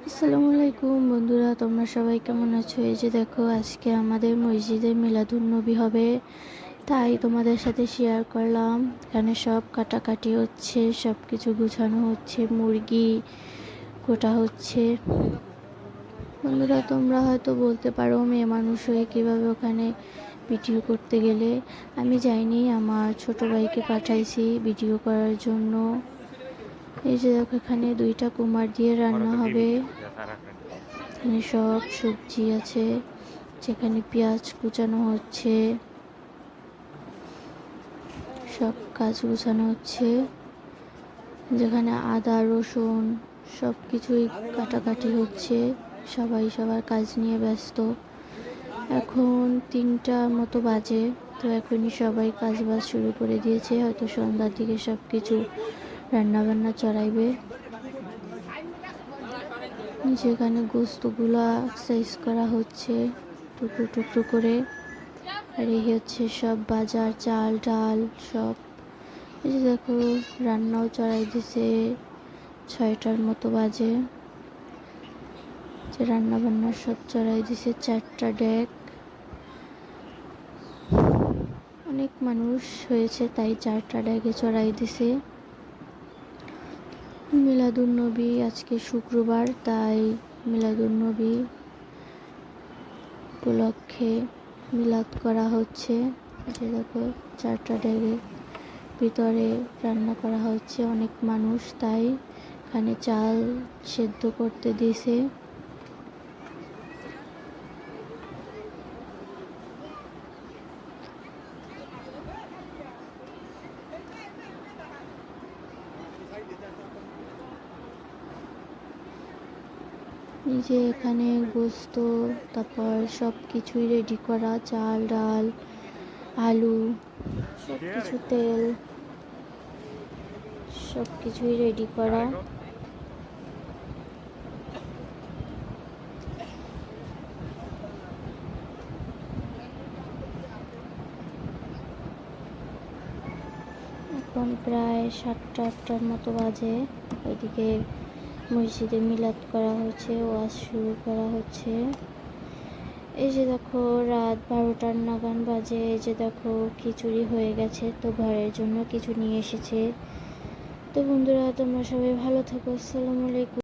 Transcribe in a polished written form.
আসসালামু আলাইকুম বন্ধুরা, তোমরা সবাই কেমন আছো? এই যে দেখো, আজকে আমাদের মসজিদে মিলাদুন্নবী হবে, তাই তোমাদের সাথে শেয়ার করলাম। এখানে সব কাটাকাটি হচ্ছে, সব কিছু গুছানো হচ্ছে, মুরগি কোটা হচ্ছে। বন্ধুরা, তোমরা হয়তো বলতে পারো মেয়ে মানুষ হয়ে কীভাবে ওখানে ভিডিও করতে গেলে। আমি যাইনি, আমার ছোট ভাইকে পাঠাইছি ভিডিও করার জন্য। এই যে দেখো, এখানে 2টা কুমার দিয়ে রান্না হবে। এখানে সব সবজি আছে, যেখানে পেঁয়াজ কুচানো হচ্ছে, সব কাজ গুছানো হচ্ছে, যেখানে আদা রসুন সব কিছুই কাটাকাটি হচ্ছে। সবাই সবার কাজ নিয়ে ব্যস্ত। এখন 3টার মতো বাজে, তো এখনই সবাই কাজ বাজ শুরু করে দিয়েছে। হয়তো সন্ধ্যার দিকে সব কিছু রান্নাবান্না চড়াইবে। যেখানে গোস্তগুলা সাইজ করা হচ্ছে টুকরো টুকরো করে। আর এই হচ্ছে সব বাজার, চাল ডাল সব। এই যে দেখো, রান্নাও চড়াই দিছে। 6টার মতো বাজে, যে রান্না বান্না সব চড়াই দিছে। 4টা ডেক, অনেক মানুষ হয়েছে তাই 4টা ডেকে চড়াই দিছে। মিলাদুন্নবী আজকে শুক্রবার, তাই মিলাদুন্নবী উপলক্ষে মিলাদ করা হচ্ছে। যে দেখো, 4টা ডেকে ভিতরে রান্না করা হচ্ছে। অনেক মানুষ, তাই এখানে চাল সেদ্ধ করতে দিয়েছে। নিজে এখানে গোস্ত, তারপর সব কিছুই রেডি করা, চাল ডাল আলু সব কিছু, তেল সব কিছুই রেডি করা। এখন প্রায় 7টা 8টার মতো বাজে। ওইদিকে মসজিদে মিলাদ করা হচ্ছে, ওয়াজ শুরু করা হচ্ছে। এই যে দেখো, রাত 12টার নাগান বাজে। এই যে দেখো, খিচুড়ি হয়ে গেছে, তো ঘরের জন্য কিছু নিয়ে এসেছে। তো বন্ধুরা, তোমরা সবাই ভালো থেকো। আসসালামু আলাইকুম।